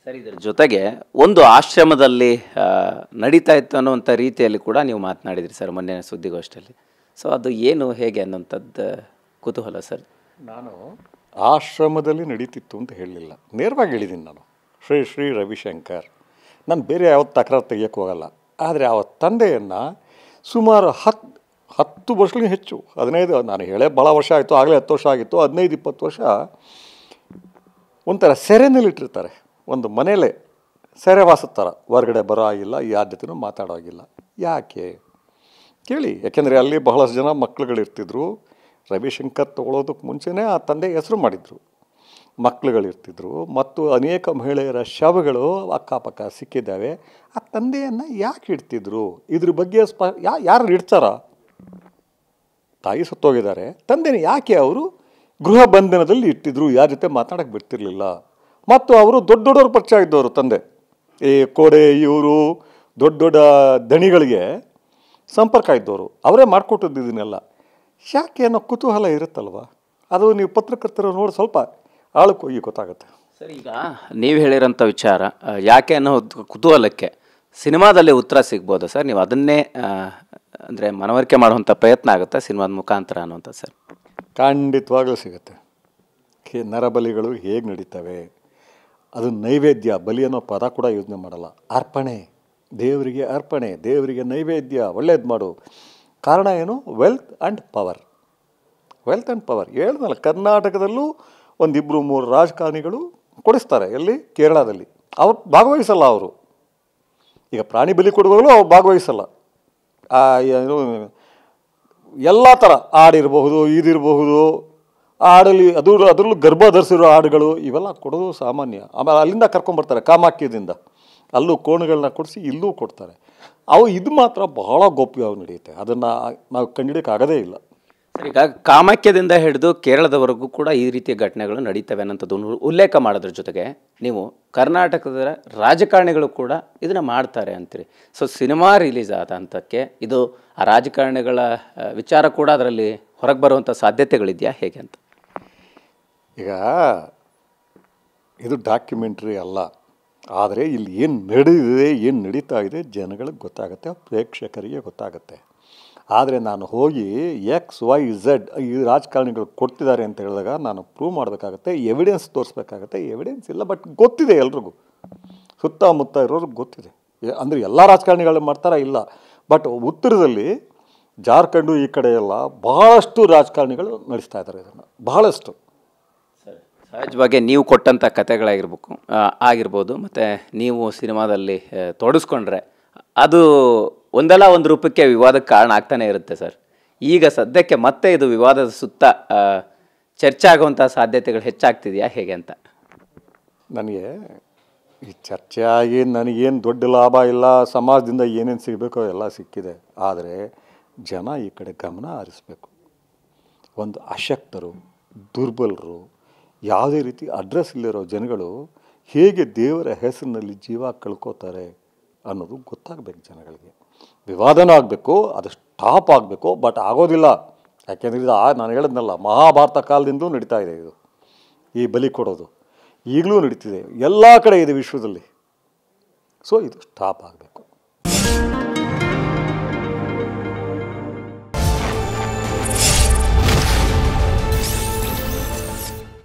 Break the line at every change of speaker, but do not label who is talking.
Sir, ಇದರ ಜೊತೆಗೆ ಒಂದು ಆಶ್ರಮದಲ್ಲಿ ನಡೀತಾ ಇತ್ತು ಅನ್ನುವಂಥ ರೀತಿಯಲ್ಲಿ ಕೂಡ ನೀವು ಮಾತನಾಡಿದ್ರಿ ಸರ್ ಮೊನ್ನೆ ಸುದ್ದಿಗೋಷ್ಠಿಯಲ್ಲಿ. ಸೊ ಅದು ಏನು ಹೇಗೆ ಅನ್ನೋಂಥದ್ದು ಕುತೂಹಲ ಸರ್.
ನಾನು ಆಶ್ರಮದಲ್ಲಿ ನಡೀತಿತ್ತು ಅಂತ ಹೇಳಲಿಲ್ಲ, ನೇರವಾಗಿ ಹೇಳಿದ್ದೀನಿ. ನಾನು ಶ್ರೀ ಶ್ರೀ ರವಿಶಂಕರ್, ನಾನು ಬೇರೆ ಯಾವತ್ತು ತಕರಾರು ತೆಗಿಯೋಕ್ಕೆ ಹೋಗಲ್ಲ. ಆದರೆ ಆ ತಂದೆಯನ್ನು ಸುಮಾರು 10 ವರ್ಷಗಳಿಗೂ ಹೆಚ್ಚು, 15, ನಾನು ಹೇಳೇ ಭಾಳ ವರ್ಷ ಆಯಿತು, ಆಗಲೇ 10 ವರ್ಷ ಆಗಿತ್ತು, 15-20 ವರ್ಷ ಒಂಥರ ಸೆರೆನಲ್ಲಿಟ್ಟಿರ್ತಾರೆ. ಒಂದು ಮನೇಲೆ ಸೆರೆವಾಸದ ಥರ, ಹೊರಗಡೆ ಬರೋ ಆಗಿಲ್ಲ, ಯಾರ ಜೊತೆನೂ ಮಾತಾಡೋ ಆಗಿಲ್ಲ. ಯಾಕೆ ಕೇಳಿ, ಯಾಕೆಂದರೆ ಅಲ್ಲಿ ಬಹಳಷ್ಟು ಜನ ಮಕ್ಕಳುಗಳಿರ್ತಿದ್ರು. ರವಿಶಂಕರ್ ತೊಗೊಳೋದಕ್ಕೆ ಮುಂಚೆನೇ ಆ ತಂದೆ ಹೆಸರು ಮಾಡಿದರು. ಮಕ್ಕಳುಗಳಿರ್ತಿದ್ರು ಮತ್ತು ಅನೇಕ ಮಹಿಳೆಯರ ಶವಗಳು ಅಕ್ಕಪಕ್ಕ ಸಿಕ್ಕಿದ್ದಾವೆ. ಆ ತಂದೆಯನ್ನು ಯಾಕೆ ಇಡ್ತಿದ್ರು? ಇದ್ರ ಬಗ್ಗೆ ಯಾರು ಇಡ್ತಾರ? ತಾಯಿ ಸತ್ತೋಗಿದ್ದಾರೆ, ತಂದೆನ ಯಾಕೆ ಅವರು ಗೃಹ ಬಂಧನದಲ್ಲಿ ಇಟ್ಟಿದ್ರು? ಯಾರ ಜೊತೆ ಮಾತಾಡೋಕ್ಕೆ ಬಿಡ್ತಿರ್ಲಿಲ್ಲ. ಮತ್ತು ಅವರು ದೊಡ್ಡ ದೊಡ್ಡವ್ರ ಪರಿಚಯ ಇದ್ದವರು ತಂದೆ. ಈ ಕೋಡೆ ಇವರು ದೊಡ್ಡ ದೊಡ್ಡ ದಣಿಗಳಿಗೆ ಸಂಪರ್ಕ ಇದ್ದವರು, ಅವರೇ ಮಾಡಿಕೊಟ್ಟಿದ್ದು ಇದನ್ನೆಲ್ಲ. ಯಾಕೆ ಅನ್ನೋ ಕುತೂಹಲ ಇರುತ್ತಲ್ವ, ಅದು ನೀವು ಪತ್ರಕರ್ತರು ನೋಡಿ ಸ್ವಲ್ಪ ಆಳಕ್ಕೆ ಹೋಗಿ ಗೊತ್ತಾಗುತ್ತೆ.
ಸರ್, ಈಗ ನೀವು ಹೇಳಿರೋಂಥ ವಿಚಾರ ಯಾಕೆ ಅನ್ನೋ ಕುತೂಹಲಕ್ಕೆ ಸಿನಿಮಾದಲ್ಲಿ ಉತ್ತರ ಸಿಗ್ಬೋದು ಸರ್. ನೀವು ಅದನ್ನೇ ಅಂದರೆ ಮನವರಿಕೆ ಮಾಡುವಂಥ ಪ್ರಯತ್ನ ಆಗುತ್ತೆ ಸಿನಿಮಾದ ಮುಖಾಂತರ ಅನ್ನುವಂಥ ಸರ್.
ಖಂಡಿತವಾಗಲೂ ಸಿಗುತ್ತೆ. ನರಬಲಿಗಳು ಹೇಗೆ ನಡೀತವೆ, ಅದು ನೈವೇದ್ಯ, ಬಲಿ ಅನ್ನೋ ಪದ ಕೂಡ ಯೋಚನೆ ಮಾಡಲ್ಲ. ಅರ್ಪಣೆ, ದೇವರಿಗೆ ಅರ್ಪಣೆ, ದೇವರಿಗೆ ನೈವೇದ್ಯ, ಒಳ್ಳೇದು ಮಾಡು. ಕಾರಣ ಏನು? Wealth and power. Wealth and power ಹೇಳ್ದಲ್ಲ, ಕರ್ನಾಟಕದಲ್ಲೂ 1-2-3 ರಾಜಕಾರಣಿಗಳು ಕೊಡಿಸ್ತಾರೆ. ಎಲ್ಲಿ? ಕೇರಳದಲ್ಲಿ. ಅವ್ರು ಭಾಗವಹಿಸಲ್ಲ. ಅವರು ಈಗ ಪ್ರಾಣಿ ಬಲಿ ಕೊಡುವಾಗಲೂ ಅವ್ರು ಭಾಗವಹಿಸಲ್ಲ. ಏನು ಎಲ್ಲ ಥರ ಹಾಡಿರಬಹುದು, ಇದಿರಬಹುದು, ಹಾಡಲ್ಲಿ ಅದರಲ್ಲೂ ಗರ್ಭ ಧರಿಸಿರೋ ಹಾಡುಗಳು ಇವೆಲ್ಲ ಕೊಡೋದು ಸಾಮಾನ್ಯ. ಆಮೇಲೆ ಅಲ್ಲಿಂದ ಕರ್ಕೊಂಬರ್ತಾರೆ, ಕಾಮಾಕ್ಯದಿಂದ. ಅಲ್ಲೂ ಕೋಣಗಳನ್ನ ಕೊಡಿಸಿ ಇಲ್ಲೂ ಕೊಡ್ತಾರೆ. ಇದು ಮಾತ್ರ ಬಹಳ ಗೋಪ್ಯವಾಗಿ ನಡೆಯುತ್ತೆ. ಅದನ್ನು ನಾವು ಕಂಡುಹಿಡಿಯೋಕೆ ಆಗೋದೇ ಇಲ್ಲ.
ಸರ್, ಈಗ ಕಾಮಾಕ್ಯದಿಂದ ಹಿಡಿದು ಕೇರಳದವರೆಗೂ ಕೂಡ ಈ ರೀತಿಯ ಘಟನೆಗಳು ನಡೀತವೆ ಅನ್ನೋಂಥದ್ದು ಉಲ್ಲೇಖ ಮಾಡೋದ್ರ ಜೊತೆಗೆ ನೀವು ಕರ್ನಾಟಕದ ರಾಜಕಾರಣಿಗಳು ಕೂಡ ಇದನ್ನು ಮಾಡ್ತಾರೆ ಅಂತೀರಿ. ಸೊ ಸಿನಿಮಾ ರಿಲೀಸ್ ಆದ ಹಂತಕ್ಕೆ ಇದು ಆ ರಾಜಕಾರಣಿಗಳ ವಿಚಾರ ಕೂಡ ಅದರಲ್ಲಿ ಹೊರಗೆ ಬರುವಂಥ ಸಾಧ್ಯತೆಗಳಿದೆಯಾ ಹೇಗೆ ಅಂತ?
ಈಗ ಇದು ಡಾಕ್ಯುಮೆಂಟ್ರಿ ಅಲ್ಲ, ಆದರೆ ಇಲ್ಲಿ ಏನು ನಡೆದಿದೆ, ಏನು ನಡೀತಾ ಇದೆ ಜನಗಳಿಗೆ ಗೊತ್ತಾಗುತ್ತೆ, ಪ್ರೇಕ್ಷಕರಿಗೆ ಗೊತ್ತಾಗುತ್ತೆ. ಆದರೆ ನಾನು ಹೋಗಿ XYZ ಈ ರಾಜಕಾರಣಿಗಳು ಕೊಡ್ತಿದ್ದಾರೆ ಅಂತ ಹೇಳಿದಾಗ ನಾನು ಪ್ರೂವ್ ಮಾಡಬೇಕಾಗತ್ತೆ, ಎವಿಡೆನ್ಸ್ ತೋರಿಸ್ಬೇಕಾಗತ್ತೆ. ಎವಿಡೆನ್ಸ್ ಇಲ್ಲ, ಬಟ್ ಗೊತ್ತಿದೆ ಎಲ್ರಿಗೂ, ಸುತ್ತಮುತ್ತ ಇರೋರಿಗೆ ಗೊತ್ತಿದೆ. ಅಂದರೆ ಎಲ್ಲ ರಾಜಕಾರಣಿಗಳು ಮಾಡ್ತಾರಾ? ಇಲ್ಲ. ಬಟ್ ಉತ್ತರದಲ್ಲಿ ಜಾರ್ಖಂಡು ಈ ಕಡೆ ಎಲ್ಲ ಬಹಳಷ್ಟು ರಾಜಕಾರಣಿಗಳು ನಡೆಸ್ತಾ ಇದ್ದಾರೆ ಇದನ್ನು, ಬಹಳಷ್ಟು.
ಸಹಜವಾಗಿ ನೀವು ಕೊಟ್ಟಂಥ ಆಗಿರ್ಬೋದು ಮತ್ತು ನೀವು ಸಿನಿಮಾದಲ್ಲಿ ತೊಡಗಿಸ್ಕೊಂಡ್ರೆ ಅದು ಒಂದಲ್ಲ ಒಂದು ರೂಪಕ್ಕೆ ವಿವಾದಕ್ಕೆ ಕಾರಣ ಆಗ್ತಾನೆ ಇರುತ್ತೆ ಸರ್. ಈಗ ಸದ್ಯಕ್ಕೆ ಮತ್ತೆ ಇದು ವಿವಾದದ ಸುತ್ತ ಚರ್ಚೆ ಆಗುವಂಥ ಸಾಧ್ಯತೆಗಳು ಹೆಚ್ಚಾಗ್ತಿದೆಯಾ ಹೇಗೆ ಅಂತ?
ನನಗೆ ಈ ಚರ್ಚೆ ಆಗಿ ನನಗೇನು ದೊಡ್ಡ ಲಾಭ ಇಲ್ಲ, ಸಮಾಜದಿಂದ ಏನೇನು ಸಿಗಬೇಕೋ ಎಲ್ಲ ಸಿಕ್ಕಿದೆ. ಆದರೆ ಜನ ಈ ಕಡೆ ಗಮನ ಹರಿಸ್ಬೇಕು. ಒಂದು ಅಶಕ್ತರು, ದುರ್ಬಲರು, ಯಾವುದೇ ರೀತಿ ಅಡ್ರೆಸ್ ಇಲ್ಲಿರೋ ಜನಗಳು ಹೇಗೆ ದೇವರ ಹೆಸರಿನಲ್ಲಿ ಜೀವ ಕಳ್ಕೋತಾರೆ ಅನ್ನೋದು ಗೊತ್ತಾಗಬೇಕು ಜನಗಳಿಗೆ. ವಿವಾದನೂ ಆಗಬೇಕು, ಅದು ಸ್ಟಾಪ್ ಆಗಬೇಕು. ಬಟ್ ಆಗೋದಿಲ್ಲ. ಯಾಕೆಂದರೆ ಇದು ನಾನು ಹೇಳಿದ್ನಲ್ಲ, ಮಹಾಭಾರತ ಕಾಲದಿಂದಲೂ ನಡೀತಾ ಇದೆ ಇದು. ಈ ಬಲಿ ಕೊಡೋದು ಈಗಲೂ ನಡೀತಿದೆ, ಎಲ್ಲ ಕಡೆ ಇದೆ ವಿಶ್ವದಲ್ಲಿ. ಸೊ ಇದು ಸ್ಟಾಪ್ ಆಗಬೇಕು.